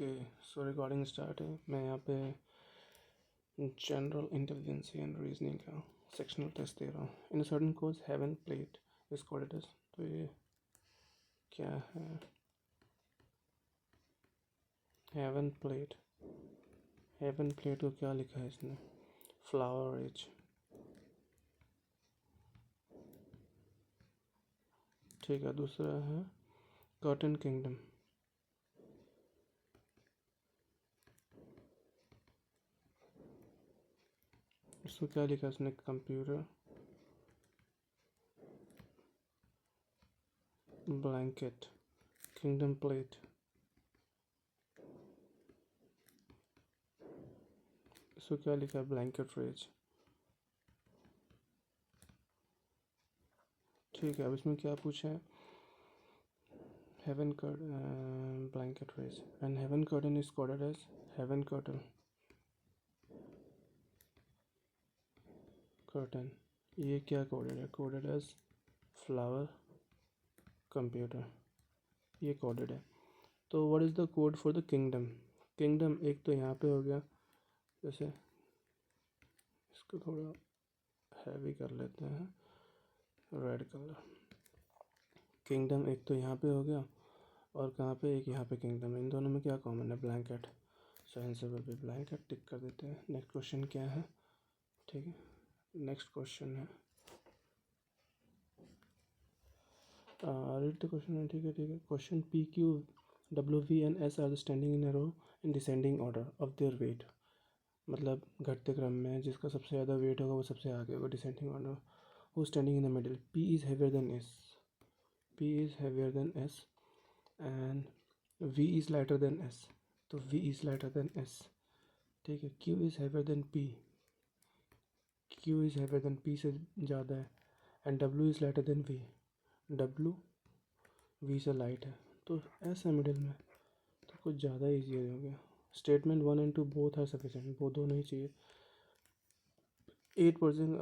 Okay, सो recording start है। मैं यहाँ पे जनरल इंटेलिजेंस एंड रीजनिंग का सेक्शनल टेस्ट दे रहा हूँ। In certain course heaven plate is coded test. तो ये क्या है? हेवन प्लेट को क्या लिखा है इसने? Flower rich. ठीक है, दूसरा है कर्टन किंगडम। इसको क्या लिखा है इसने? Computer blanket kingdom plate. इसको क्या लिखा है? Blanket rays. ठीक है, अब इसमें क्या पूछा है? Heaven curtain blanket rays and heaven curtain is coded as heaven curtain. ये क्या कोडेड है? Coded as flower computer. ये कोडेड है। तो what is the code for the kingdom? Kingdom एक तो यहाँ पे हो गया, जैसे इसको थोड़ा हैवी कर लेते हैं, रेड कलर। किंगडम एक तो यहाँ पे हो गया और कहाँ पे? एक यहाँ पे किंगडम है। इन दोनों में क्या कॉमन है? Blanket. So answer will be blanket. Tick कर देते हैं। नेक्स्ट क्वेश्चन क्या है? ठीक है, नेक्स्ट क्वेश्चन है रीड द क्वेश्चन। ठीक है question. P Q W V and S are standing in a row in descending order of their weight. मतलब घटते क्रम में जिसका सबसे ज़्यादा वेट होगा वो सबसे आगे होगा, descending order. Who standing in the middle? P is heavier than S. P is heavier than S and V is lighter than S. तो V is lighter than S. ठीक है, Q is heavier than P. Q is heavier than P से ज़्यादा है। And W is lighter than V. W V से light है, तो S है मिडिल में, तो कुछ ज़्यादा ईजी हो गया। Statement 1 and 2 both are sufficient. वो दोनों ही चाहिए। 8 person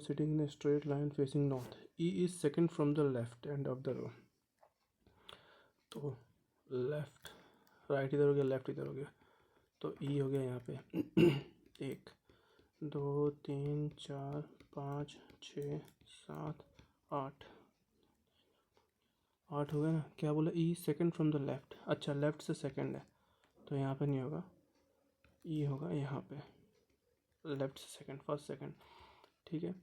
sitting in a straight line facing north. E is second from the left end of the row. तो लेफ्ट राइट इधर हो गया, लेफ्ट इधर हो गया, तो ई हो गया यहाँ पे 1 2 3 4 5 6 7 8 8 हो गया ना। क्या बोला? ई सेकंड फ्रॉम द लेफ्ट। अच्छा, लेफ्ट से सेकंड है तो यहाँ पे नहीं होगा, ई होगा यहाँ पे। लेफ्ट से सेकंड, फर्स्ट सेकंड। ठीक है।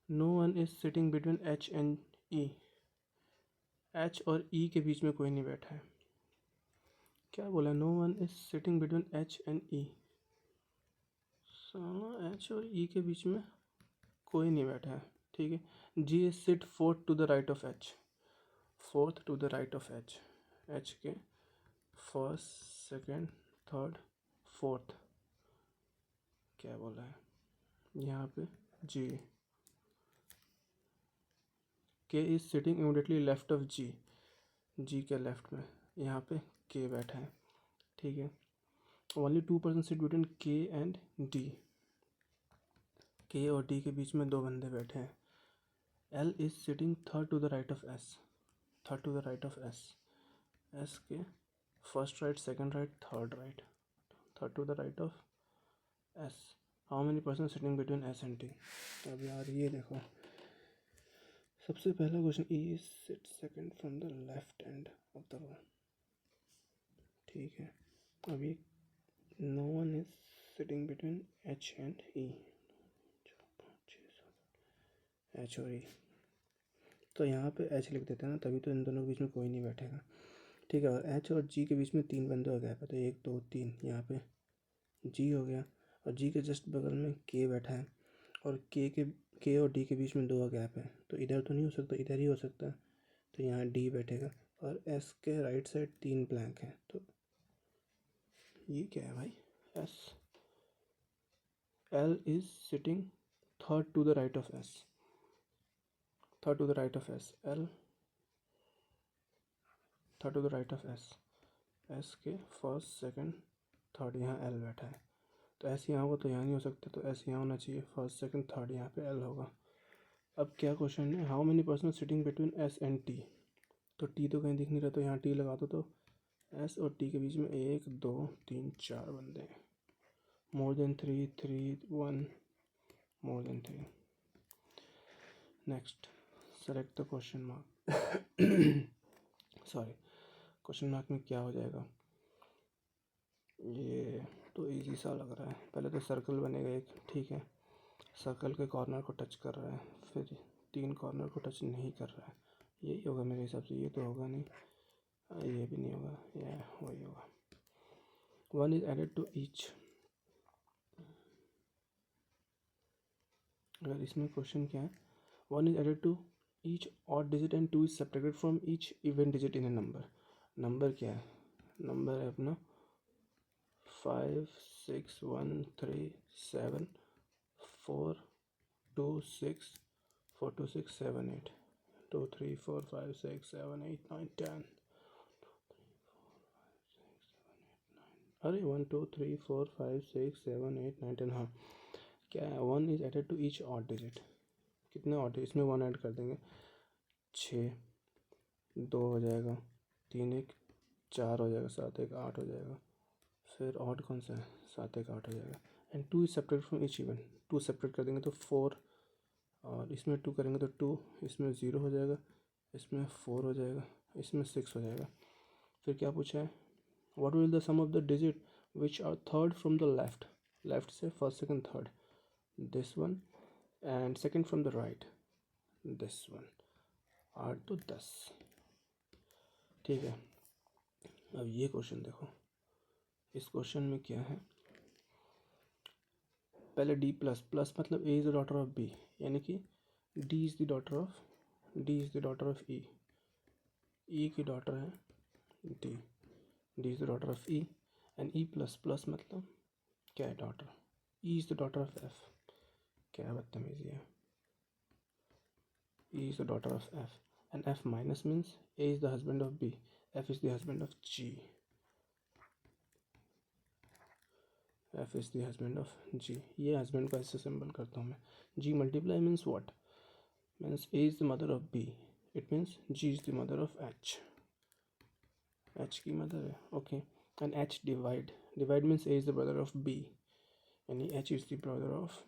No one is sitting between H and E. H और ई के बीच में कोई नहीं बैठा है। क्या बोला? No one is sitting between H and E. H और ई के बीच में कोई नहीं बैठा है। ठीक है। G is sit fourth to the right of H. Fourth to the right of H. H के फर्स्ट सेकेंड थर्ड फोर्थ। क्या बोला है यहाँ पे? G. K is sitting immediately left of G. G के लेफ्ट में यहाँ पे के बैठा है। ठीक है। ओनली 2 person सिट बिटवीन के एंड डी। के और डी के बीच में 2 बंदे बैठे हैं। L is sitting third to the right of S. Third to the right of S. S के first right, second right, third right. Third to the right of S. How many person sitting between S and D? अब यार ये देखो, सबसे पहला क्वेश्चन, E is sit second from the left end of the row. ठीक है। अभी no one is sitting between H and E. H और ई, तो यहाँ पे एच लिख देते हैं ना, तभी तो इन दोनों के बीच में कोई नहीं बैठेगा। ठीक है। और एच और जी के बीच में 3 बंदे हो गए, तो 1 2 3। यहाँ पे जी हो गया और जी के जस्ट बगल में के बैठा है और के और डी के बीच में 2 गैप है, तो इधर तो नहीं हो सकता, इधर ही हो सकता है, तो यहाँ डी बैठेगा। और एस के राइट साइड 3 ब्लैंक है, तो ये क्या है भाई? S. L is sitting third to the right of S. Third to the right of S. L third to the right of S. S के फर्स्ट सेकंड थर्ड, यहाँ L बैठा है, तो एस यहाँ होगा तो यहाँ नहीं हो सकता, तो एस यहाँ होना चाहिए। फर्स्ट सेकंड थर्ड, यहाँ पे एल होगा। अब क्या क्वेश्चन है? How many person sitting between S and T. तो टी तो कहीं दिख नहीं रहा, तो यहाँ टी लगा दो, तो एस और टी के बीच में 1 2 3 4 बंदे हैं, more than 3 3 1 more than 3। Next, select the question mark. Sorry, question mark में क्या हो जाएगा? ये तो इजी सा लग रहा है। पहले तो सर्कल बनेगा एक, ठीक है, सर्कल के कॉर्नर को टच कर रहा है, फिर 3 कॉर्नर को टच नहीं कर रहा है, यही होगा मेरे हिसाब से। ये तो होगा नहीं, ये भी नहीं होगा, ये वही होगा। 1 इज एडेड टू ईच। अगर इसमें क्वेश्चन क्या है, 1 is added to each odd digit and 2 is subtracted from each even digit in a number. Number क्या है? नंबर है अपना 5 6 1 3 7 4 2 6 4 2 6 7 8 2 3 4 5 6 7 8 9 10। अरे 1 2 3 4 5 6 7 8 9 10। हाँ, क्या है? 1 is added to each odd digit. कितने ऑड? इसमें 1 ऐड कर देंगे, 6, 2 हो जाएगा, 3 1 4 हो जाएगा, 7 1 8 हो जाएगा। फिर ऑड कौन सा है? 7 1 8 हो जाएगा। And 2 is separate from each even. 2 separate कर देंगे तो 4, और इसमें 2 करेंगे तो 2, इसमें 0 हो जाएगा, इसमें 4 हो जाएगा, इसमें 6 हो जाएगा। फिर क्या पूछा है? What will the sum of the digit which are third from the left. Left से first second third, this one, and second from the right, this one. 8 तो 10, ठीक है। अब ये क्वेश्चन देखो, इस क्वेश्चन में क्या है? पहले डी प्लस प्लस मतलब A is the daughter of B, यानी कि D is the daughter of E. E की डॉटर है D, D is the daughter of E. And E plus plus मतलब क्या है? Daughter. E is the daughter of F. क्या बदतमीजी है? E is the daughter of F and F minus means A is the husband of B, F is the husband of G, F is the husband of G. ये husband का ऐसे symbol करता हूँ मैं। G multiply means what? Means A is the mother of B, it means G is the mother of H. H की mother है, okay. And H divide, divide means A is the brother of B, यानी H is the brother of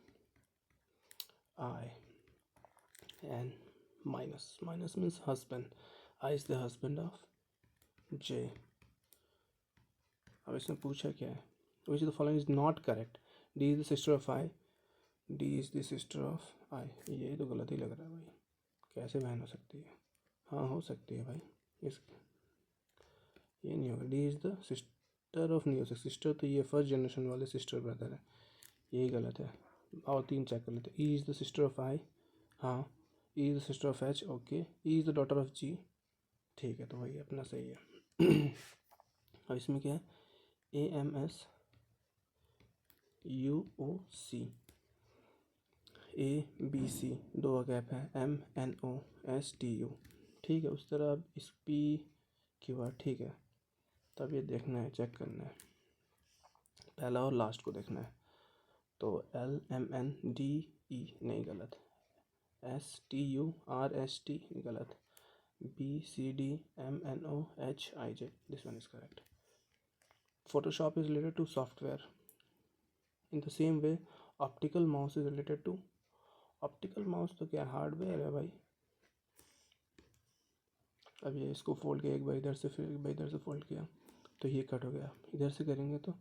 I. And minus, minus means husband, I is the husband of J. अब इसमें पूछा क्या है? विच the following is not correct? D is the sister of I, D is the sister of I. ये तो गलत ही लग रहा है भाई, कैसे बहन हो सकती है? हाँ हो सकती है भाई, इस ये नहीं होगा। D is the sister of, नहीं हो सकती सिस्टर, तो ये फर्स्ट जनरेशन वाले सिस्टर ब्रदर है, यही गलत है। और 3 चेक कर लेते। E is the sister of I, हाँ। E is the sister of H, okay. E is the daughter of G, ठीक है, तो वही अपना सही है। और इसमें क्या है? A M S U O C, A B C, 2 का गैप है, M N O S T U, ठीक है। उस तरह अब इस पी क्यू आर, ठीक है। तब ये देखना है, चेक करना है, पहला और लास्ट को देखना है। तो L M N D E नहीं, गलत। S T U R S T गलत। B C D M N O H I J, this one is correct. Photoshop is related to software. In the same way, optical mouse is related to, optical mouse तो क्या hardware है भाई। अब ये इसको fold किया, एक बार इधर से फिर एक बार इधर से फोल्ड किया तो ये कट हो गया। इधर से करेंगे तो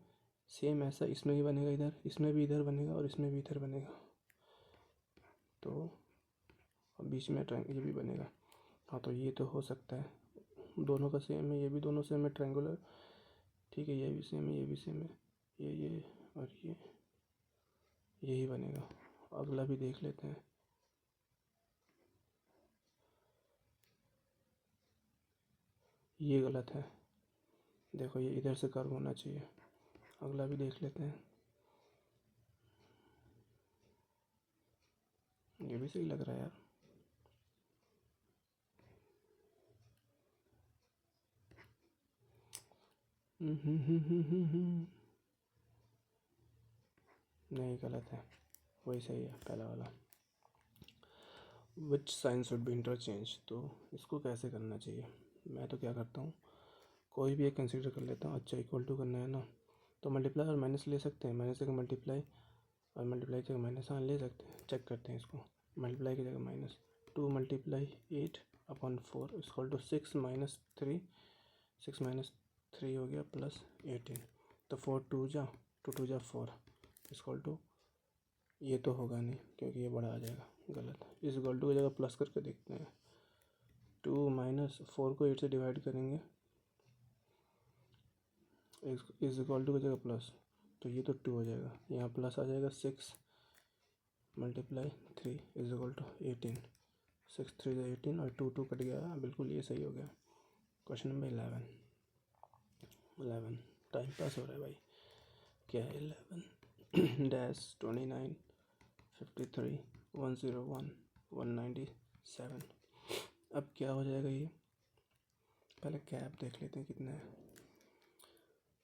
सेम ऐसा इसमें भी बनेगा, इधर इसमें भी इधर बनेगा और इसमें भी इधर बनेगा, तो बीच में ये भी बनेगा। हाँ, तो ये तो हो सकता है, दोनों का सेम है, ये भी दोनों सेम है, ट्रायंगुलर, ठीक है। ये भी सेम है, ये भी सेम है, ये और ये यही बनेगा। अगला भी देख लेते हैं। ये गलत है, देखो ये इधर से कर्व होना चाहिए। अगला भी देख लेते हैं, ये भी सही लग रहा है यार। नहीं, गलत है, वही सही है, पहला वाला। Which sign should be interchange, तो इसको कैसे करना चाहिए? मैं तो क्या करता हूँ, कोई भी एक कंसिडर कर लेता हूँ। अच्छा, इक्वल टू करना है ना, तो मल्टीप्लाई और माइनस ले सकते हैं। माइनस की मल्टीप्लाई और मल्टीप्लाई की जगह माइनस, हाँ ले सकते हैं। चेक करते हैं इसको। मल्टीप्लाई की जगह minus, 2 multiply 8/4 equal to 6 minus 3, 6 minus 3 हो गया प्लस 18। तो 4 2 जा 2 2 जा 4 इक्वल टू, ये तो होगा नहीं क्योंकि ये बड़ा आ जाएगा, गलत। इस इक्वल टू की जगह प्लस करके देखते हैं। 2 माइनस 4 को 8 से डिवाइड करेंगे, इस इक्वल टू की जगह प्लस, तो ये तो 2 हो जाएगा। यहाँ प्लस आ जाएगा 6 मल्टीप्लाई 3 इज इक्वल टू 18। 6 3 18 और 2 2 कट गया, बिल्कुल ये सही हो गया। क्वेश्चन नंबर 11 टाइम पास हो रहा है भाई। क्या है 11 डैश 29 53 101 197। अब क्या हो जाएगा ये, पहले कैप देख लेते हैं कितना है।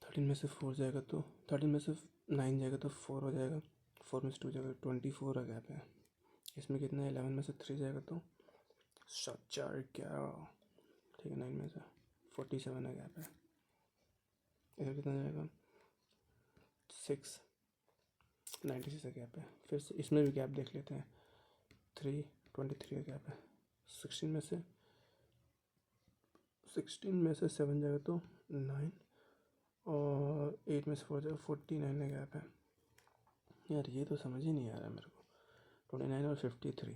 13 में से 4 जाएगा तो 13 में से 9 जाएगा तो 4 हो जाएगा, 4 में से 2 जाएगा 24 का गैप है। इसमें कितना है, 11 में से 3 जाएगा तो 4 11, ठीक है। 9 में से 47 का गैप है। इधर कितना जाएगा, 6 96 का गैप है। फिर से इसमें भी गैप देख लेते हैं, 3 23 का गैप है। 16 में से 7 जाएगा तो 9 और 8 में से 4 जाएगा 49 का गैप है। यार ये तो समझ ही नहीं आ रहा है मेरे को। 29 और 53,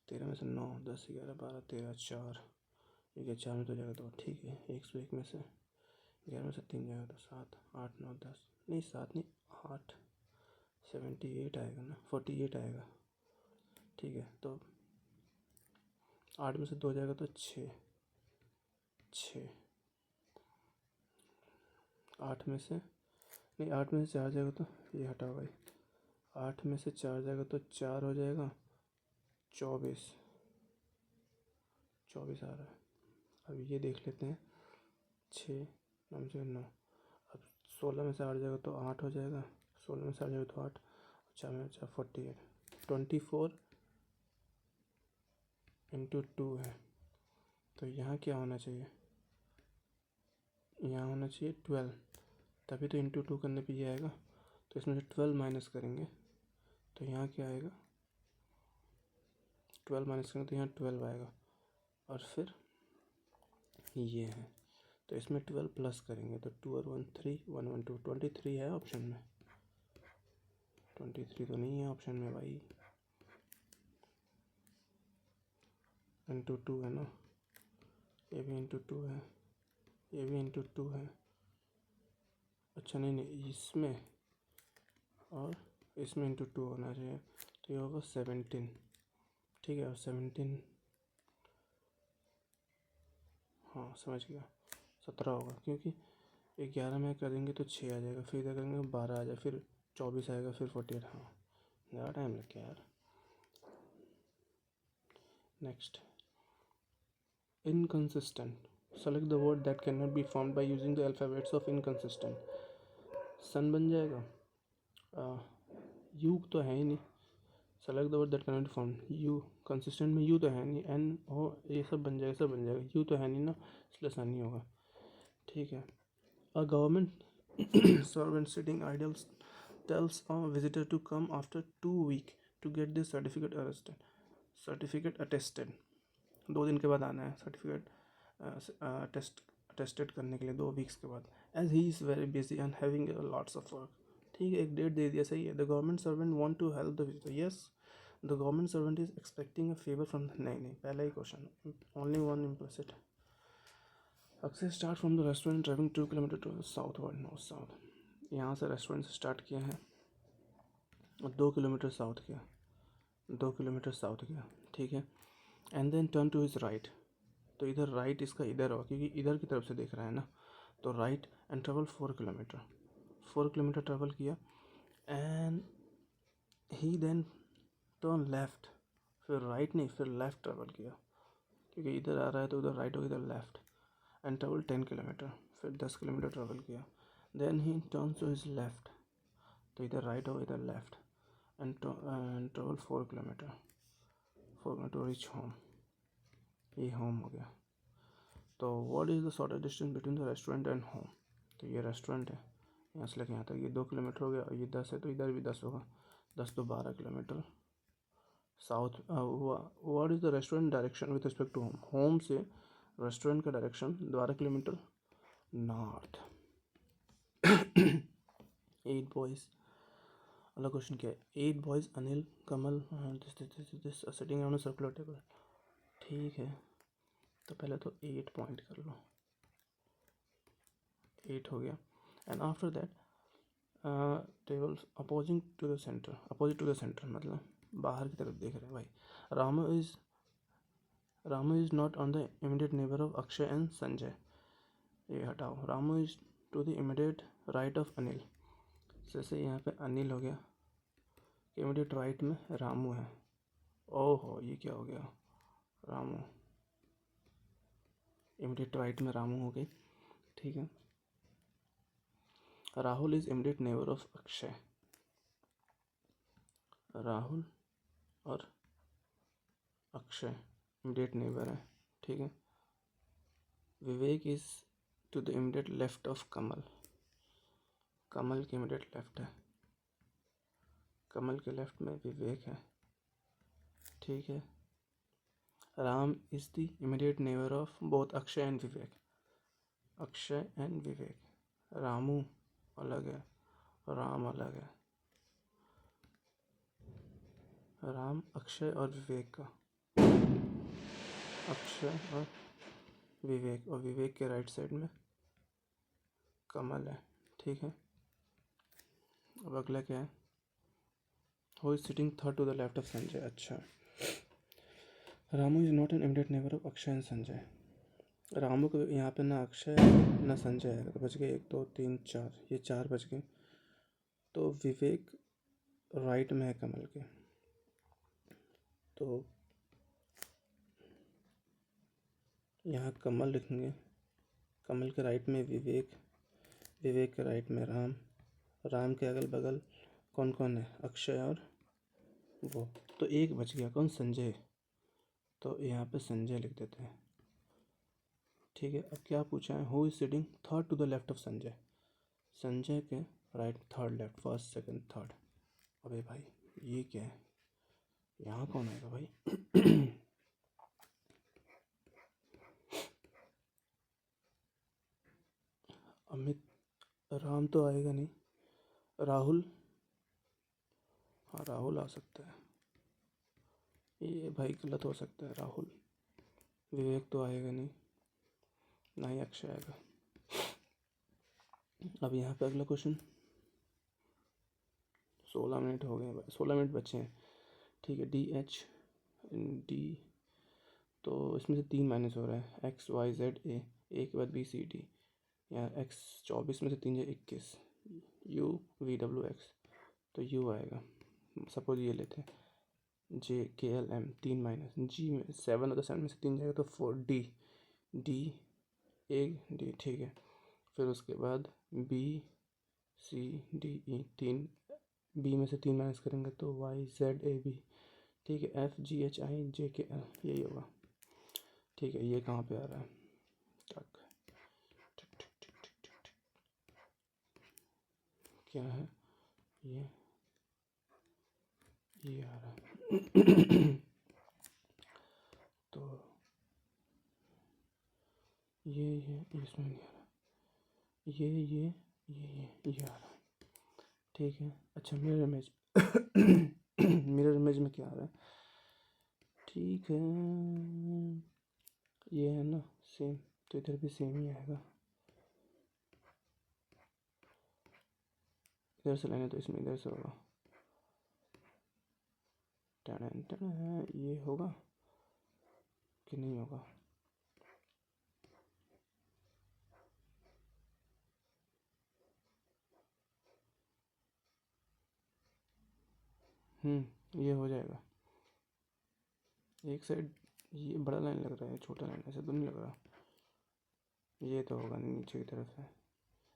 13 में से 9 10 11 12 13 4, ये 4 में तो जाएगा तो ठीक है। 101 में से 11 में से 3 जाएगा तो 7 8 9 10, नहीं 7 नहीं 8, 78 आएगा ना, 48 आएगा, ठीक है। तो 8 में से 2 जाएगा तो 6 8 में से नहीं, 8 में से 4 जाएगा तो ये हटाओ भाई, 8 में से 4 जाएगा तो 4 हो जाएगा, 24 आ रहा है। अब ये देख लेते हैं, 6 9 में से 9, अब 16 में से 8 जाएगा तो 8 हो जाएगा, 16 में से 8 जाएगा तो 8, 4 में 4 48, 24 इंटू 2 है। तो यहाँ क्या होना चाहिए, यहाँ होना चाहिए 12, तभी तो इंटू 2 करने पे ये आएगा। तो इसमें से 12 माइनस करेंगे तो यहाँ क्या आएगा, 12 माइनस करेंगे तो यहाँ 12 आएगा, और फिर ये है तो इसमें 12 प्लस करेंगे तो 2 और 1 3 1 1 2, 23 है ऑप्शन में। 23 तो नहीं है ऑप्शन में भाई, इंटू 2 है ना, ये भी इंटू 2 है, ये भी इंटू 2 है। अच्छा नहीं इसमें और इसमें इंटू 2 होना चाहिए, तो ये होगा 17, ठीक है। और 17, हाँ समझ गया, 17 होगा, क्योंकि 11 में करेंगे तो 6 आ जाएगा, फिर इधर करेंगे 12 आ जाएगा, फिर 24 आएगा, फिर 48, हाँ ज़्यादा टाइम लग गया यार। Next, inconsistent, select the word that can not be formed by using the alphabets of inconsistent. Son बन जाएगा, यू तो है ही नहीं, select the word that can not be formed, U consistent में यू तो है नहीं, एन हो, ये सब बन जाएगा, सब बन जाएगा, यू तो है नहीं ना, इसलिए सन नहीं होगा, ठीक है। A government servant sitting idle tells a visitor to come after 2 weeks to get this certificate attested. 2 दिन के बाद आना है सर्टिफिकेट अटेस्टेड करने के लिए, 2 वीक्स के बाद। As he is very busy and having lots of work, ठीक है, एक डेट दे दिया, सही है। The government servant want to help the visitor, yes the government servant is expecting a favour from, नहीं पहला ही क्वेश्चन, ओनली वन इम्प्लिसिट। अक्सर start from the restaurant driving 2 kilometre to southward, north south. यहाँ से restaurant से start किया है और 2 किलोमीटर साउथ किया, 2 किलोमीटर साउथ किया, ठीक है। And then turn to his right, तो इधर राइट इसका इधर होगा क्योंकि इधर की तरफ से देख रहा है ना, तो right and travel 4 kilometre, 4 kilometre travel किया। And he then turn left, फिर राइट नहीं फिर लेफ्ट ट्रेवल किया, क्योंकि इधर आ रहा है तो उधर राइट होगा, इधर लेफ्ट। एंड ट्रेवल 10 किलोमीटर, फिर 10 किलोमीटर ट्रेवल किया। Then he turn to his left, तो इधर राइट हो इधर left. And travel 4 kilometre to reach home, ये होम हो गया। तो what is the shortest distance between the restaurant and home? तो ये रेस्टोरेंट है, यहाँ से लेके यहाँ तक ये 2 किलोमीटर हो गया, और ये 10 है तो इधर भी 10 होगा, 10 तो 12 kilometre. South what is the restaurant direction with respect to home? Home से रेस्टोरेंट का डायरेक्शन 12 किलोमीटर नॉर्थ। 8 बॉयज़, अगला क्वेश्चन क्या है? 8 boys Anil Kamal this sitting on a circular table. ठीक है, तो पहले तो 8 पॉइंट कर लो, 8 हो गया। And after that tables opposite to the centre मतलब बाहर की तरफ देख रहे हैं भाई। Ramu is not on the immediate neighbour of Akshay and Sanjay, ये हटाओ। Ramu is to the immediate right of Anil, जैसे यहाँ पे अनिल हो गया, इमीडिएट राइट में रामू है। ओहो, ये क्या हो गया? रामू, इमीडिएट राइट में रामू हो गई, ठीक है। Rahul is immediate neighbour of Akshay, Rahul और अक्षय इमीडिएट नेबर है, ठीक है। Vivek is to the immediate left of Kamal, Kamal के इमीडिएट लेफ्ट है, कमल के लेफ्ट में विवेक है, ठीक है। Ram is the immediate neighbour of both Akshay and Vivek, Akshay and Vivek. Ramu अलग है, राम अलग है, राम अक्षय और विवेक का, अक्षय और विवेक के राइट साइड में कमल है, ठीक है। अब अगला क्या है? Who is sitting third to the left of Sanjay? अच्छा, Ramu is not an immediate neighbour of Akshay and Sanjay. Ramu को यहाँ पे ना अक्षय ना संजय आएगा, तो बच गए 1 2 3 4, ये 4 बच गए। तो विवेक राइट में है कमल के, तो यहाँ कमल लिखेंगे, कमल के राइट में विवेक, विवेक के राइट में राम, राम के अगल बगल कौन कौन है? अक्षय और वो, तो एक बच गया, कौन? संजय, तो यहाँ पे संजय लिख देते हैं, ठीक है। अब क्या पूछा है? Who is sitting third to the left of Sanjay? Sanjay के right, third left, first second third. अबे भाई ये क्या है? यहाँ कौन आएगा भाई? अमित, राम तो आएगा नहीं, राहुल, हाँ राहुल आ सकता है, ये भाई गलत हो सकता है। राहुल, विवेक तो आएगा नहीं, ना ही अक्षय आएगा। अब यहाँ पे अगला क्वेश्चन, 16 मिनट हो गए, 16 मिनट बचे हैं, ठीक है। डी, तो इसमें से 3 माइनस हो रहा है, एक्स वाई जेड ए, ए के बाद बी सी डी, यहाँ एक्स 24 में से 3 21, यू वी डब्ल्यू एक्स, तो यू आएगा। सपोज ये लेते हैं जे के एल एम, 3 माइनस जी में 7 होता है, 7 में से 3 जाएगा तो 4, डी ए डी, ठीक है। फिर उसके बाद B C D E, 3 B में से 3 माइनस करेंगे तो वाई जेड ए बी, ठीक है। एफ जी एच आई जे के एल, यही होगा, ठीक है। ये कहाँ पे आ रहा है? टक क्या है ये आ रहा है। तो ये इसमें नहीं आ रहा, ये आ रहा है, ठीक है। अच्छा, मिरर इमेज, मिरर इमेज में क्या आ रहा है? ठीक है, ये है ना सेम, तो इधर भी सेम ही आएगा, इधर से लेंगे तो इसमें इधर से होगा, ये होगा कि नहीं होगा? ये हो जाएगा। एक साइड ये बड़ा लाइन लग रहा है, छोटा लाइन ऐसे तो नहीं लग रहा। ये तो होगा नहीं, नीचे की तरफ है,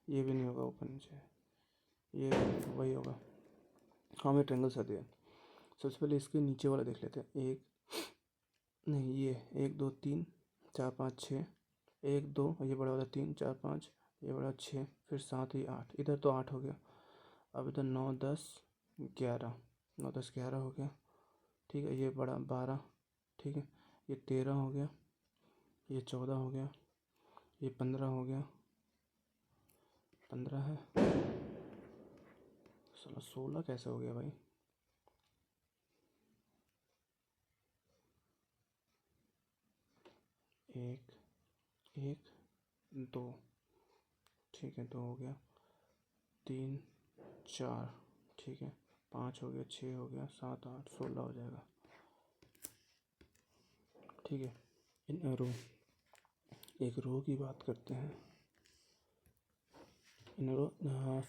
ये भी नहीं होगा, ऊपर नीचे, ये वही होगा। हाँ, मैं ट्रायंगल सा दिया। सबसे पहले इसके नीचे वाला देख लेते हैं, एक नहीं, ये 1 2 3 4 5 6, 1 2, ये बड़ा वाला 3 4 5, ये बड़ा 6, फिर 7 ये 8, इधर तो 8 हो गया। अब इधर 9 10 11, 9 10 11 हो गया। ठीक है, ये बड़ा 12, ठीक है, ये 13 हो गया, ये 14 हो गया, ये 15 हो गया, 15 है, 16 कैसे हो गया भाई? एक एक 2, ठीक है, 2 हो गया, 3 4, ठीक है, 5 हो गया, 6 हो गया, 7 8 16 हो जाएगा। ठीक है, इन रो, एक रो की बात करते हैं। In row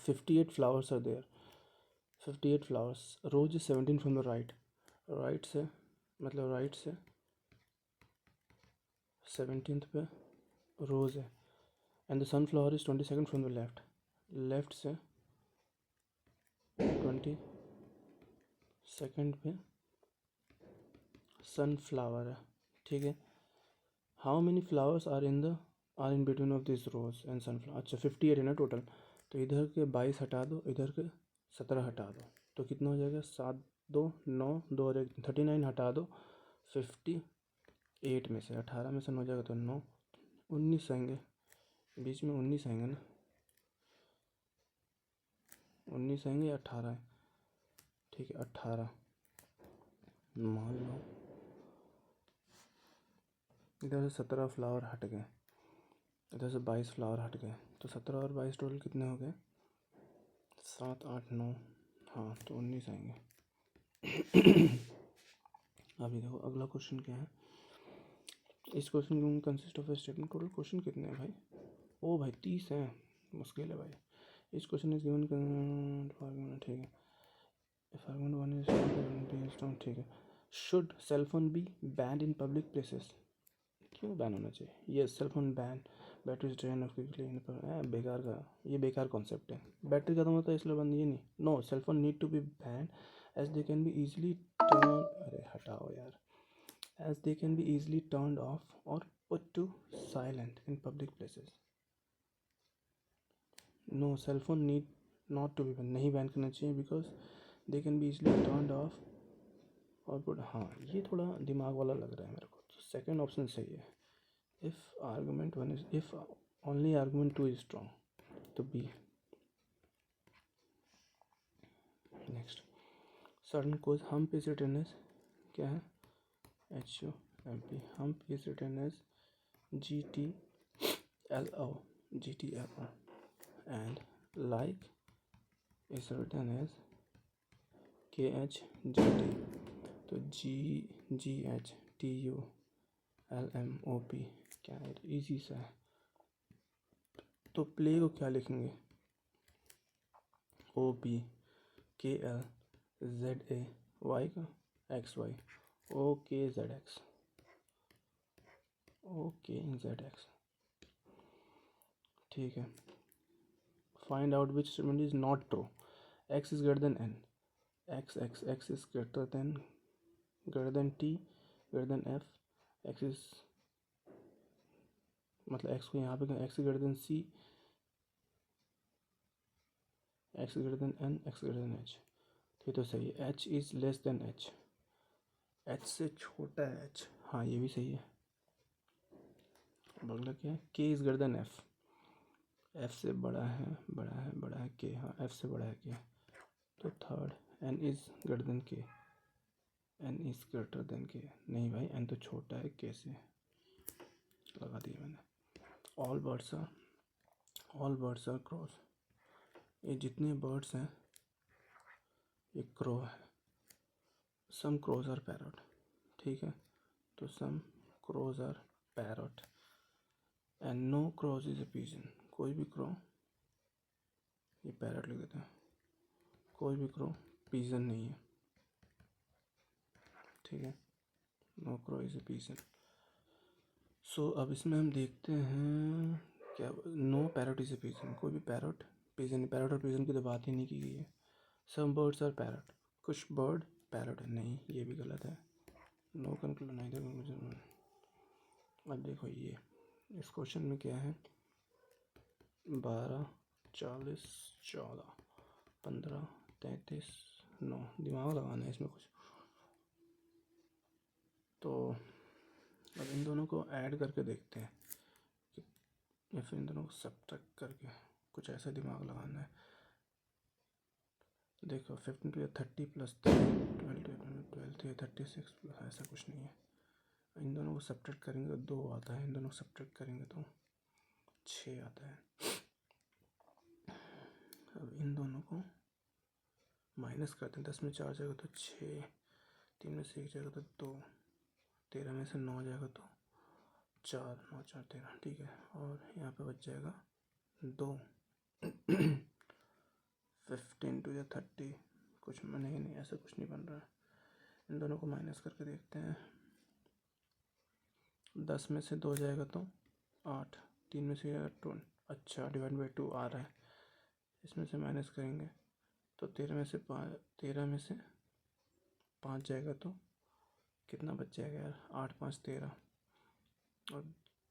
58 flowers are there, 58 flowers, rose is 17 from the right, right से मतलब राइट से 17th पे रोज है, and the sunflower is 22nd from the left, left से 22nd पे सनफ्लावर है। ठीक है, how many flowers are in between of this rose and sunflower? अच्छा 58 है ना टोटल, तो इधर के 22 हटा दो, इधर के 17 हटा दो, तो कितना हो जाएगा? 7 2 9 2 और 1 39 हटा दो, 58 में से 18 में से 9 जाएगा तो 9, 19 आएंगे, बीच में 19 आएंगे ना, 19 आएंगे या 18 है? ठीक है 18, मान लो इधर से 17 फ्लावर हट गए, इधर से 22 फ्लावर हट गए, तो 17 और 22 टोटल कितने हो गए? 7 8 9, हाँ तो 19 आएंगे। अभी देखो अगला क्वेश्चन क्या है। इस क्वेश्चन में consist of statement, total question कितने हैं भाई? ओ भाई 30 हैं, मुश्किल है भाई। इस क्वेश्चन इज गिवन, ठीक है, इफ आर्गुमेंट 1 इज, ठीक है, should cell phone be banned in public places? क्यों बैन होना चाहिए? ये cell phone ban, battery drain off quickly, बेकार का, ये बेकार कॉन्सेप्ट है। बैटरी खत्म होता है इसलिए बंद, ये नहीं, no, cell phone need to be ban as they can be easily turn, अरे हटाओ यार, as they can be easily turned off or put to silent in public places. No, cell phone need not to be banned, नहीं ban करना चाहिए because they can be easily turned off और put, हाँ ये थोड़ा दिमाग वाला लग रहा है मेरे को, तो सेकंड ऑप्शन सही है। if argument 1 is, if only argument 2 is strong, तो B। Next, sudden cause hump is written as, क्या है? HUMP, hump is written as GTLO, GTLO, and like is written as KHGT, तो GHTULMOP, क्या है? Easy सा है, तो play को क्या लिखेंगे? OPKLZAY का XY, OKZX, OKZX, ठीक है। Find out which statement is not true, x is greater than n, x is greater than t greater than f, x is मतलब x को यहाँ पे x is greater than c, x is greater than n, x greater than h, ये तो सही है। h is less than h, h से छोटा है h, हाँ ये भी सही है। अगला क्या है? k is greater than f, f से बड़ा है k, हाँ f से बड़ा है k, तो third. n is greater than k, n is greater than k, नहीं भाई n तो छोटा है k से, लगा दिया मैंने। ऑल बर्ड्स आर क्रॉस, ये जितने बर्ड्स हैं ये क्रो है। सम क्रोज आर पैरट, ठीक है, तो some crows are parrot and no crows is a pigeon, कोई भी क्रो, ये पैरट लिख देते हैं, कोई भी क्रो पिजन नहीं है, ठीक है, no crow is a pigeon. So अब इसमें हम देखते हैं क्या, no parrot is a pigeon, कोई भी पैरट पिजन, पैरट और पिजन की तो बात ही नहीं की गई है। सम बर्ड्स आर पैरट, कुछ बर्ड पैरट है, नहीं ये भी गलत है, नो कंक्लूजन, नहीं था कंक्लूजन। अब देखो ये इस क्वेश्चन में क्या है, 12, 40, 14, 15, 33, 9, दिमाग लगाना है इसमें कुछ। तो अब इन दोनों को ऐड करके देखते हैं या फिर इन दोनों को सब्ट्रैक्ट करके, कुछ ऐसा दिमाग लगाना है। देखो 15 टू 30 प्लस 12 टू 36 प्लस, ऐसा कुछ नहीं है। इन दोनों को सब्ट्रैक्ट करेंगे तो 2 आता है, इन दोनों को सब्ट्रैक्ट करेंगे तो 6 आता है। अब इन दोनों को माइनस करते हैं, 10 में 4 जाएगा तो 6, 3 में से 1 जाएगा तो 2, 13 में से 9 जाएगा तो 4, 9 4 13, ठीक है। और यहाँ पे बच जाएगा 2। 15 टू 30 कुछ नहीं, ऐसा कुछ नहीं बन रहा है। इन दोनों को माइनस करके देखते हैं। 10 में से 2 जाएगा तो 8, 3 में से 2, अच्छा डिवाइड बाई 2 आ रहा है। इसमें से माइनस करेंगे तो 13 में से 5 जाएगा तो कितना बच जाएगा यार, 8 5 13, और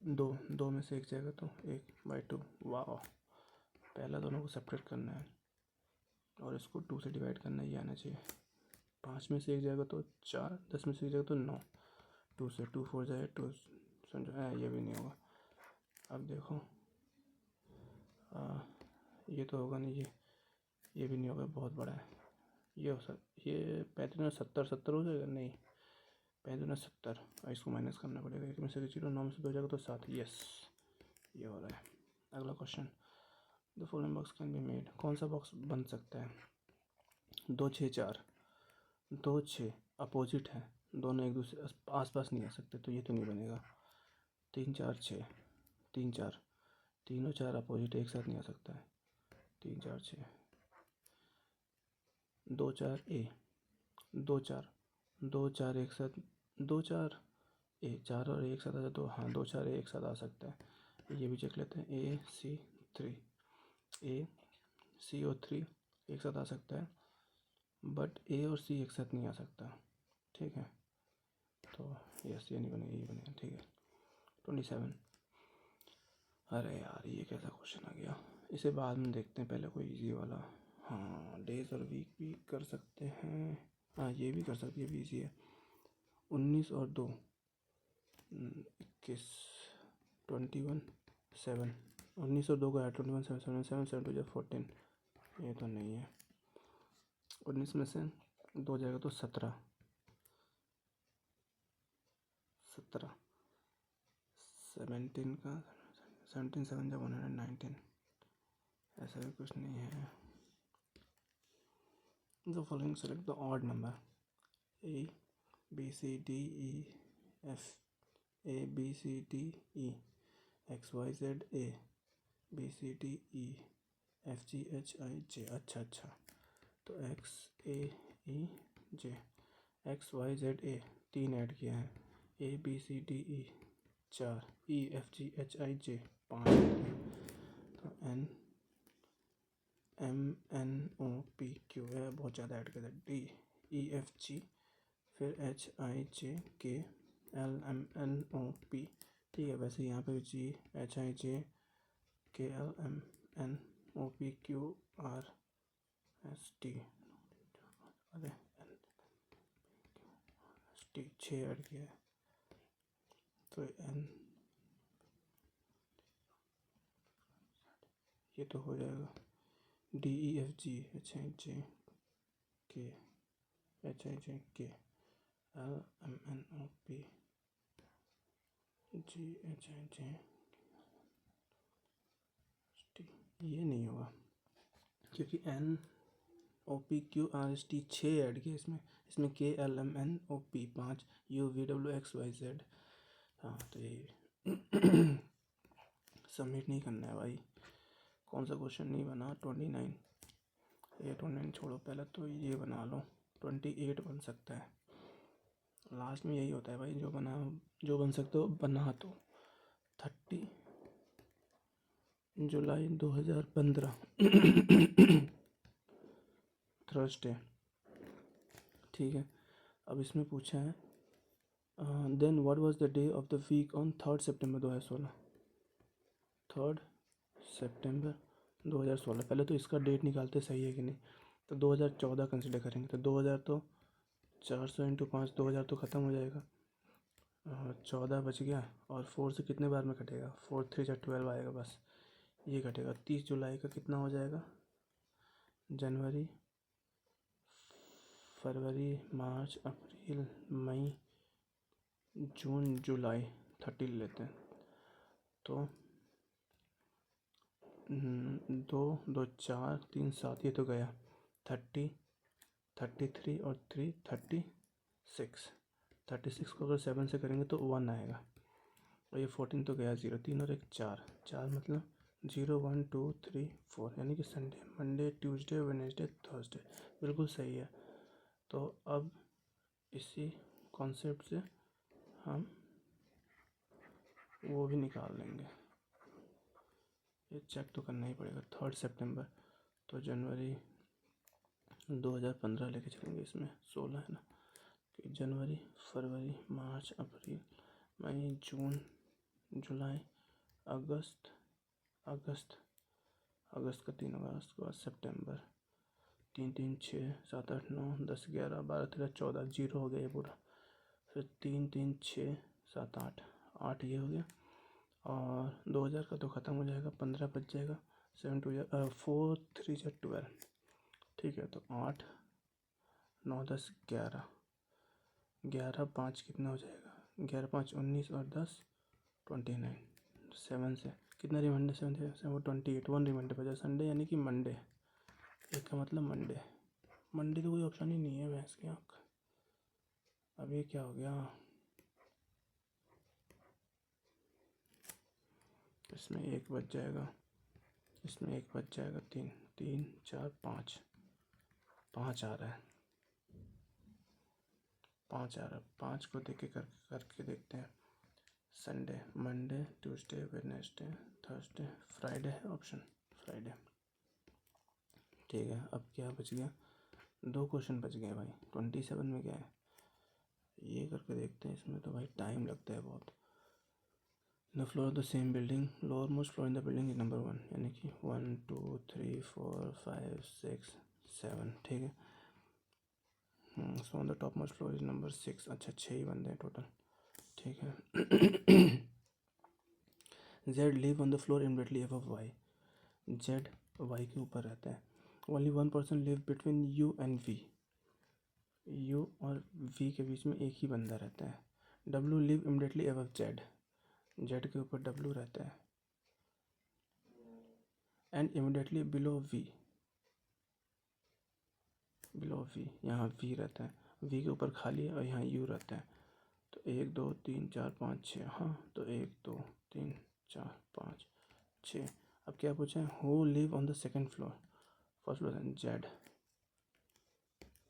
2 में से 1 जाएगा तो 1/2। वाह, पहला दोनों को सेपरेट करना है और इसको 2 से डिवाइड करना, ये आना चाहिए। 5 में से 1 जाएगा तो 4, 10 में से 1 जाएगा तो 9, 2 से 2 4 जाएगा 2, समझो ये भी नहीं होगा। अब देखो ये तो होगा नहीं, ये भी नहीं होगा, बहुत बड़ा है। ये 35 70 हो जाएगा, नहीं 35 70, और इसको माइनस करना पड़ेगा। 1 में से 0, 9 में से 2 जाएगा तो 7, यस ये हो रहा है। अगला question, the following box can be made, कौन सा बॉक्स बन सकता है। 2 6 4, 2 6 अपोजिट है, दोनों एक दूसरे आसपास नहीं आ सकते, तो ये तो नहीं बनेगा। 3 4 6, 3 4, तीनों 4 अपोजिट एक साथ नहीं आ सकता है। 3 4 6, 2 4 ए, 2 4, 2 4 एक साथ, 2 4 ए, 4 और एक साथ आ जाए तो हाँ 2 4 एक साथ आ सकता है। ये भी चेक लेते हैं, ए सी 3, ए सी और 3 एक साथ आ सकता है, बट ए और सी एक साथ नहीं आ सकता, ठीक है। तो यस ये नहीं बनेगा, ये बनेगा, ठीक है। 27, अरे यार ये कैसा क्वेश्चन आ गया, इसे बाद में देखते हैं, पहले कोई इजी वाला। हाँ डेज और वीक भी कर सकते हैं, हाँ ये भी कर सकते हैं, ये भी इजी है। 19 और 2 21, 21 7, 19 और 2 को 21 7 7 7 7 2 14, ये तो नहीं है। 19 में से 2 जाएगा तो 17, 17, 17 का 17 7 जब 119, ऐसा भी कुछ नहीं है। The following select the odd number A B C D E F, A B C D E, X Y Z A, B C D E, F G H I J, अच्छा तो X A E J, X Y Z A 3 add किया है, A B C D E 4, E F G H I J 5, तो N M N O P Q है, बहुत ज़्यादा add किया, D E F G, फिर H I J K L M N O P, ठीक है। वैसे यहाँ पे G H I J K L M N O P Q R S T, अरे S T 6 ऐड किया है, तो N ये तो हो जाएगा D E F G H I J K H I J K L M N O P G H I J T, ये नहीं होगा क्योंकि N O P Q R S T 6 add किया इसमें K L M N O P 5 U V W X Y Z, हाँ तो ये submit नहीं करना है भाई। कौन सा क्वेश्चन नहीं बना, 29, ये 29 छोड़ो, पहले तो ये बना लो, 28 बन सकता है। लास्ट में यही होता है भाई, जो बन सकते हो बना। तो 30 जुलाई 2015 थर्सडे, ठीक है। अब इसमें पूछा है then what was the day of the week on 3 September 2016, 3 September 2016। पहले तो इसका डेट निकालते सही है कि नहीं। तो 2014 कंसिडर करेंगे तो 2000 तो 400 इंटू 5 2000 तो ख़त्म हो जाएगा। 14 बच गया और 4 से कितने बार में कटेगा, 4 3 जा 12 आएगा बस, ये कटेगा। 30 जुलाई का कितना हो जाएगा, जनवरी फरवरी मार्च अप्रैल मई जून जुलाई, 30 लेते हैं। तो 2 2 4 3 7 ये तो गया, 30 33 और 3 36। 36 को अगर 7 से करेंगे तो 1 आएगा और ये 14 तो गया 0, 3 और 1 4, 4 मतलब 0 1 2 3 4, यानी कि Sunday Monday Tuesday Wednesday Thursday, बिल्कुल सही है। तो अब इसी कॉन्सेप्ट से हम वो भी निकाल लेंगे, ये चेक तो करना ही पड़ेगा। 3 सितंबर तो जनवरी 2015 लेके चलेंगे, इसमें 16 है ना, कि जनवरी फरवरी मार्च अप्रैल मई जून जुलाई अगस्त अगस्त अगस्त का 3 होगा, उसके बाद सितंबर 3 3 6 7 8 9 10 11 12 13 14, 0 हो गया ये पूरा। फिर 3 3 6 7 8 8 ये हो गया और 2000 का तो ख़त्म हो जाएगा, 15 बच जाएगा, 7 2 4 3 जा 12, ठीक है। तो 8 9 10 11 11 5 कितना हो जाएगा, 11 5 19 और 10 29। 7 से कितना रिमाइंडर, 7 से वो 28, 1 रिमाइंडर बचा संडे, यानी कि मंडे। एक का मतलब मंडे, मंडे तो कोई ऑप्शन ही नहीं है भैंस की आँख। अब ये क्या हो गया, इसमें एक बच जाएगा, इसमें एक बच जाएगा, 3 3 4 5 5 आ रहा है, 5 आ रहा है। 5 को देख के करके देखते हैं। Sunday Monday Tuesday Wednesday Thursday Friday है ऑप्शन, फ्राइडे, ठीक है। अब क्या बच गया, 2 क्वेश्चन बच गए भाई। 27 में क्या है ये करके देखते हैं, इसमें तो भाई टाइम लगता है बहुत। The floor of the same building, lower most floor in the building is number 1, यानी कि 1 2 3 4 5 6 7, ठीक है। So on the top most floor is number 6, अच्छा 6 ही बंदे हैं टोटल, ठीक है। Z live on the floor immediately above Y, Z Y के ऊपर रहता है। Only 1 person live between U and V, U और वी के बीच में एक ही बंदा रहता है। W live immediately above Z, Z के ऊपर डब्ल्यू रहता है। And immediately below V, below we यहाँ वी रहता है, वी के ऊपर खाली है और यहाँ यू रहता है। तो 1 2 3 4 5 6, हाँ तो 1 2 3 4 5 6। अब क्या पूछा है, who live on the second floor, first floor Z,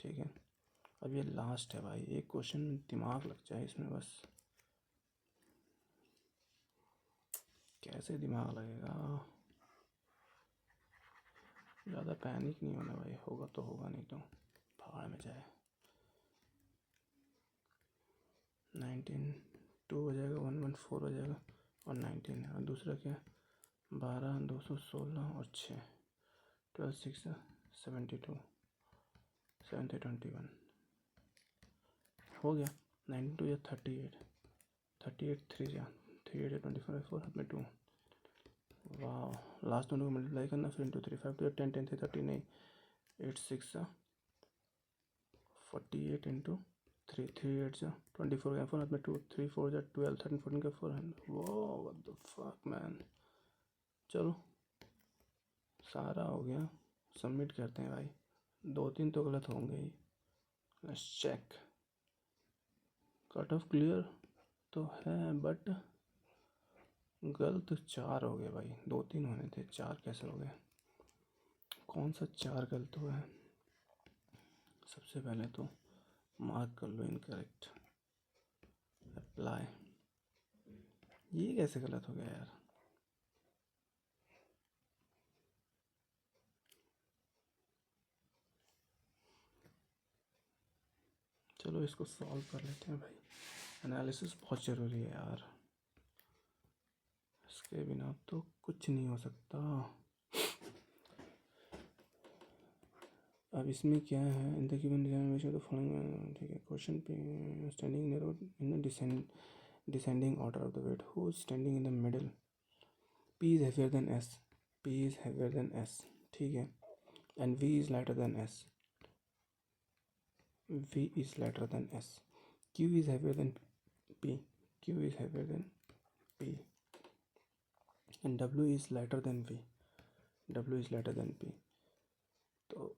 ठीक है। अब ये लास्ट है भाई, एक क्वेश्चन में दिमाग लग जाए इसमें बस, कैसे दिमाग लगेगा, ज़्यादा पैनिक नहीं होना भाई, होगा तो होगा नहीं तो भाड़ में जाए। 19 2 हो जाएगा, 114 हो जाएगा और 19 है, और दूसरा क्या है 12 216 और 6 12 6 72 7 21 हो गया। 92 या 38 38 3 या 3 8 24 4 हाथ में 2, वाह। लास्ट दोनों को मल्टीप्लाई करना, फिर इंटू 3 5 2 10 10 3 30 नहीं, 8 6 48 इंटू 3 3 8 24 गया, 4 हाथ में 2 3 4 12 13 14 का 400, वो व्हाट द फक मैन। चलो सारा हो गया, सबमिट करते हैं भाई। 2 3 तो गलत होंगे ही, let's check. Cut off clear तो है बट गलत 4 हो गए भाई, 2 3 होने थे, 4 कैसे हो गए, कौन सा 4 गलत हुआ है। सबसे पहले तो मार्क कर लो इनकरेक्ट, अप्लाई, ये कैसे गलत हो गया यार। चलो इसको सॉल्व कर लेते हैं भाई, एनालिसिस बहुत ज़रूरी है यार, इसके बिना तो कुछ नहीं हो सकता। अब इसमें क्या है, in the given design to following, ठीक है। क्वेश्चन पे standing in row in descending order of the weight, who is standing in the middle. P is heavier than S, P is heavier than S, ठीक है, and V is lighter than S, V is lighter than S, Q is heavier than P, Q is heavier than P, and W is lighter than V, W is lighter than P. तो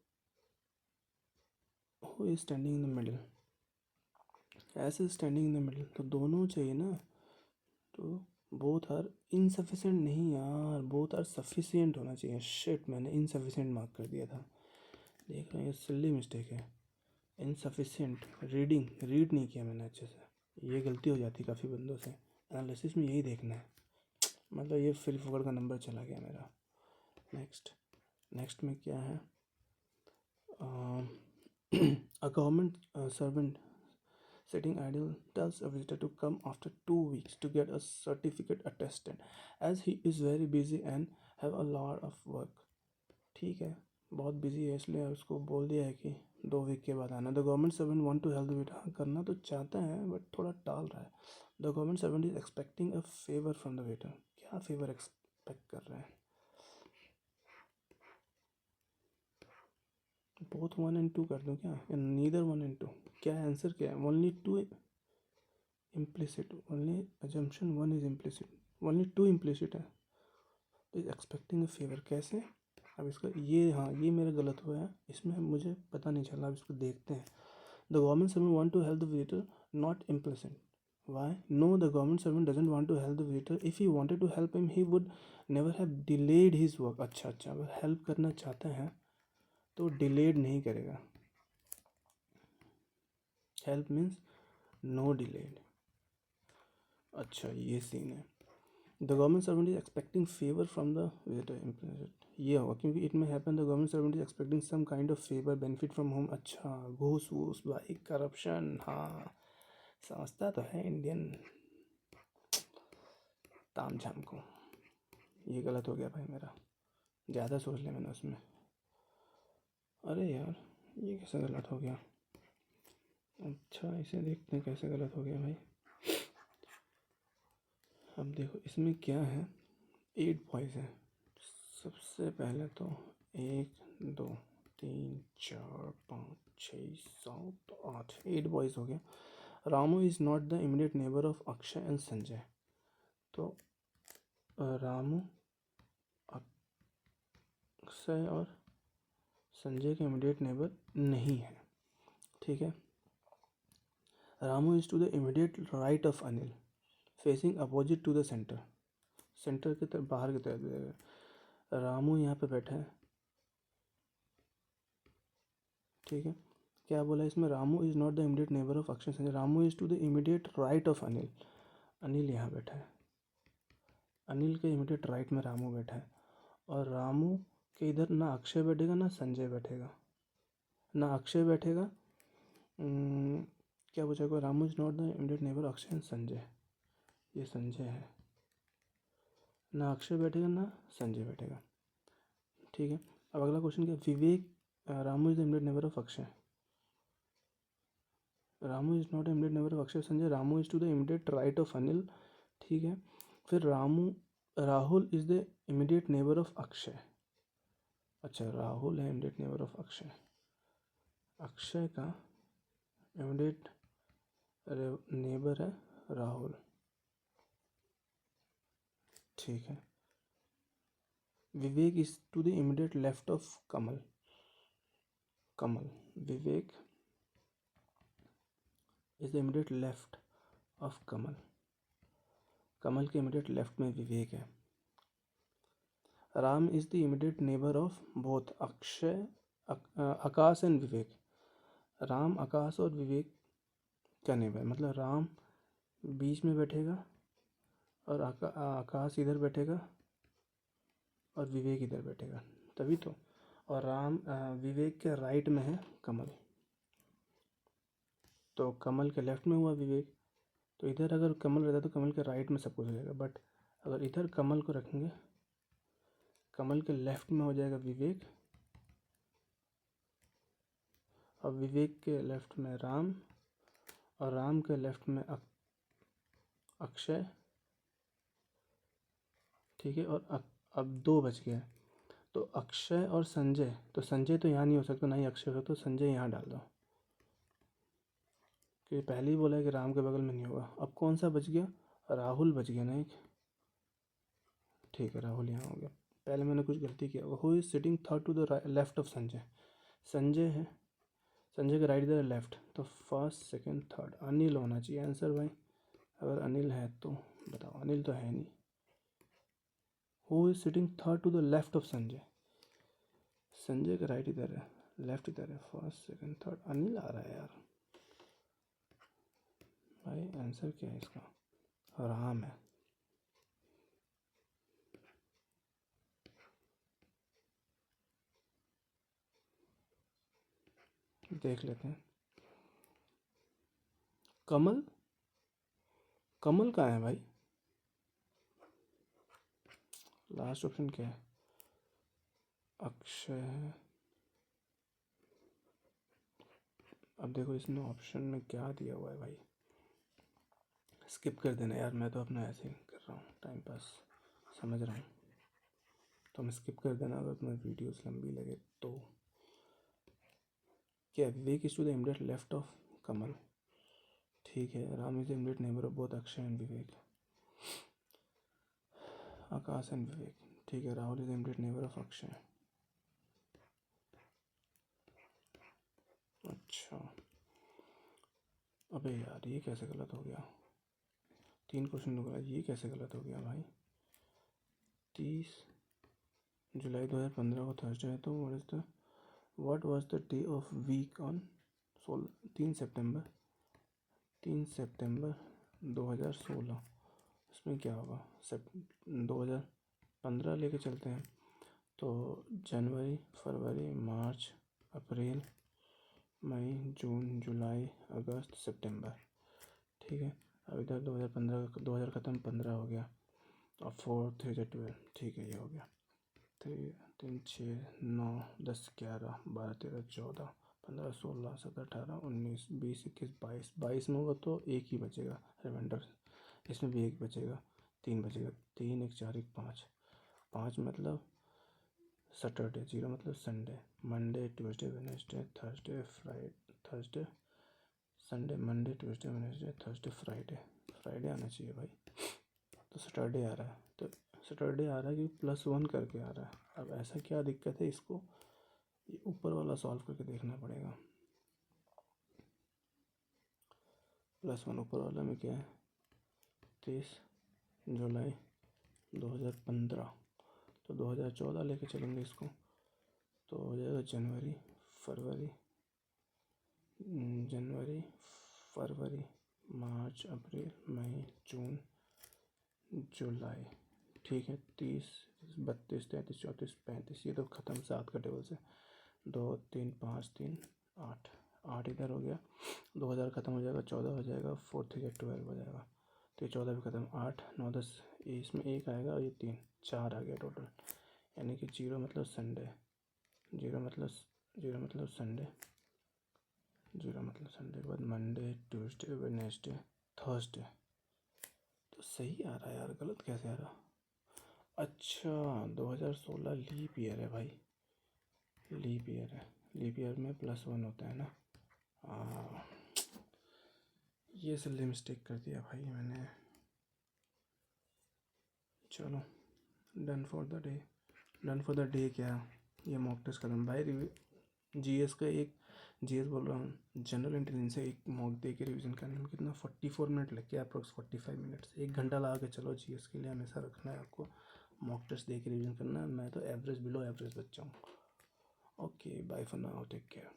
who is standing in the middle? S is standing in the middle, तो दोनों चाहिए ना, तो both are insufficient नहीं यार, both are sufficient होना चाहिए। शिट, मैंने इनसफिशिएंट मार्क कर दिया था, देख रहे हैं, ये सिल्ली मिस्टेक है। इनसफिशिएंट रीड नहीं किया मैंने अच्छे से, ये गलती हो जाती है काफ़ी बंदों से। एनालिसिस में यही देखना है, मतलब ये फ्री फोकट का नंबर चला गया मेरा। नेक्स्ट में क्या है, a government servant sitting idle tells a visitor to come after 2 weeks to get a certificate attested as he is very busy and have a lot of work, ठीक है, बहुत बिजी है इसलिए उसको बोल दिया है कि 2 वीक के बाद आना। The government servant want to help the waiter, हाँ करना तो चाहता है बट थोड़ा टाल रहा है। The government servant is expecting a favour from the waiter, क्या फेवर एक्सपेक्ट कर रहे हैं। बोथ 1 and 2 कर दूँ क्या, या नीदर 1 and 2, क्या है आंसर, क्या है, only 2 implicit, only assumption 1 is implicit, only 2 implicit है, तो इज एक्सपेक्टिंग अ फेवर कैसे। अब इसका ये, हाँ ये मेरा गलत हुआ है, इसमें मुझे पता नहीं चला, अब इसको देखते हैं। The government servant want to help the visitor not implicit, why no, the government servant doesn't want to help the visitor, if he wanted to help him he would never have delayed his work. अच्छा, अगर help करना चाहते हैं तो delayed नहीं करेगा, help means no delayed. अच्छा ये सीन है। The government servant is expecting favour from the visitor, ये होगा क्योंकि it may happen the government servant is expecting some kind of favour benefit from home. अच्छा, घूस वूस भाई, करप्शन, हाँ समझता तो है इंडियन ताम झाम को। ये गलत हो गया भाई मेरा, ज़्यादा सोच लिया मैंने उसमें। अरे यार ये कैसे गलत हो गया, अच्छा इसे देखते हैं कैसे गलत हो गया भाई। अब देखो इसमें क्या है, 8 बॉयज़ हैं। सबसे पहले तो 1 2 3 4 5 6 7 8, 8 बॉयज़ हो गया। Ramu is not the immediate neighbour of Akshay and Sanjay, तो रामू अक्षय और संजय के इमीडिएट नेबर नहीं है, ठीक है। Ramu is to the immediate right of Anil, facing opposite to the centre, centre की तरफ, बाहर की तरफ। रामू यहाँ पे बैठा है, ठीक है। क्या बोला इसमें, Ramu is not the immediate neighbour of Akshay Sanjay, Ramu is to the immediate right of Anil, Anil यहाँ बैठा है, अनिल के इमीडिएट राइट में रामू बैठा है, और रामू के इधर ना अक्षय बैठेगा ना संजय बैठेगा, ना अक्षय बैठेगा। क्या पूछा, Ramu is not the immediate neighbour Akshay and Sanjay, ये संजय है, ना अक्षय बैठेगा ना संजय बैठेगा, ठीक है। अब अगला क्वेश्चन क्या, Vivek, Ramu is the immediate neighbour of Akshay, Ramu is not immediate neighbour of Akshay Sanjay, Ramu is to the immediate right of Anil, ठीक है। फिर Rahul is the immediate neighbour of Akshay, अच्छा राहुल है immediate neighbour of Akshay, Akshay का इमीडिएट नेबर है राहुल, ठीक है। Vivek is to the immediate left of Kamal, Vivek is the immediate left of Kamal के इमीडिएट लेफ्ट में विवेक है। Ram is the immediate neighbour of both Akshay, Akash and Vivek, Ram Akash और विवेक का नेबर, मतलब राम बीच में बैठेगा और आकाश इधर बैठेगा और विवेक इधर बैठेगा, तभी तो। और विवेक के राइट में है कमल, तो कमल के लेफ्ट में हुआ विवेक, तो इधर अगर कमल रहता तो कमल के राइट में सब कुछ हो जाएगा, बट अगर इधर कमल को रखेंगे, कमल के लेफ्ट में हो जाएगा विवेक, और विवेक के लेफ्ट में राम, और राम के लेफ्ट में अक्षय, ठीक है। और अब 2 बच गए, तो अक्षय और संजय, तो संजय तो यहाँ नहीं हो सकता, ना ही अक्षय हो सकता, तो संजय यहाँ डाल दो, क्योंकि पहले ही बोला है कि राम के बगल में नहीं होगा। अब कौन सा बच गया, राहुल बच गया ना एक, ठीक है, राहुल यहाँ हो गया। पहले मैंने कुछ गलती किया। Who is sitting third to the left of Sanjay, Sanjay है, संजय का राइट इधर लेफ्ट, तो फर्स्ट सेकंड थर्ड अनिल होना चाहिए आंसर भाई। अगर अनिल है तो बताओ, अनिल तो है नहीं। Who is sitting third to the left of Sanjay, Sanjay का राइट इधर है, लेफ्ट इधर है, फर्स्ट सेकंड थर्ड अनिल आ रहा है यार भाई। आंसर क्या है इसका, राम है। देख लेते हैं। कमल, कमल कहाँ है भाई, लास्ट ऑप्शन क्या है, अक्षय है। अब देखो इसमें ऑप्शन में क्या दिया हुआ है भाई, स्किप कर देना यार, मैं तो अपना ऐसे ही कर रहा हूँ टाइम पास, समझ रहा हूँ, तो मैं स्किप कर देना अगर तुम्हें वीडियोस लंबी लगे तो। क्या Vivek is to the immediate left of Kamal, ठीक है। Ram is the immediate neighbour of both Akshay and Vivek, Akash and Vivek, ठीक है। Rahul is the immediate neighbour of Akshay, अच्छा। अबे यार ये कैसे गलत हो गया, 3 क्वेश्चन हो गया, ये कैसे गलत हो गया भाई। 30 जुलाई 2015 को थर्सडे है, तो what was the day of week on 3 September 2016। इसमें क्या होगा, 2015 लेके चलते हैं, तो जनवरी, फरवरी, मार्च, अप्रैल, मई, जून, जुलाई, अगस्त, सितंबर, ठीक है। अब इधर 2015 2000 ख़त्म, 15 हो गया, और 4 3 12, ठीक है, ये हो गया। 3 3 6 9 10 11 12 13 14 15 16 17 18 19 20 21 22, 22 में होगा तो एक ही बचेगा रिमाइंडर, इसमें भी एक बचेगा, 3 बचेगा, 3 1 4 1 5, 5 मतलब सैटरडे, 0 मतलब Sunday, Monday Tuesday Wednesday Thursday Friday, Thursday Sunday, Monday Tuesday Wednesday Thursday Friday, Friday आना चाहिए भाई, तो सैटरडे आ रहा है, तो सैटरडे आ रहा है कि +1 करके आ रहा है। अब ऐसा क्या दिक्कत है, इसको ये ऊपर वाला सॉल्व करके देखना पड़ेगा। +1 ऊपर वाला में क्या है, 23 जुलाई 2015, तो 2014 लेके चलेंगे इसको, तो हो जाएगा जनवरी फरवरी मार्च अप्रैल मई जून जुलाई, ठीक है। 30 32 33 34 35, ये तो ख़त्म 7 का टेबल से, 2 3 5 3 8, 8 इधर हो गया, 2000 ख़त्म हो जाएगा, 14 हो जाएगा, 4 3 12 हो जाएगा, तो ये 14 भी ख़त्म, 8 9 10, ये इसमें 1 आएगा, और ये 3 4 आ गया टोटल, यानी कि 0 मतलब संडे, 0 मतलब संडे, 0 मतलब संडे के बाद मंडे ट्यूसडे वेडनेसडे थर्सडे, तो सही आ रहा है यार, गलत कैसे आ रहा। अच्छा 2016 लीप ईयर है भाई, लीप ईयर है, लीप ईयर में +1 होता है ना। ये सिल्ली मिस्टेक कर दिया भाई मैंने, चलो डन फॉर द डे क्या, ये मॉक टेस्ट खत्म भाई। जीएस का एक, जीएस बोल रहा हूँ, जनरल इंटेलिजेंस से एक मॉक दे के रिविज़न करने में कितना 44 मिनट लग गया, अप्रोक्स 45 मिनट्स, 1 घंटा लगा के चलो। जीएस के लिए हमेशा रखना है आपको, मॉक टेस्ट दे के रिविज़न करना है। मैं तो एवरेज बिलो एवरेज बच्चा हूँ। Okay bye for now, take care.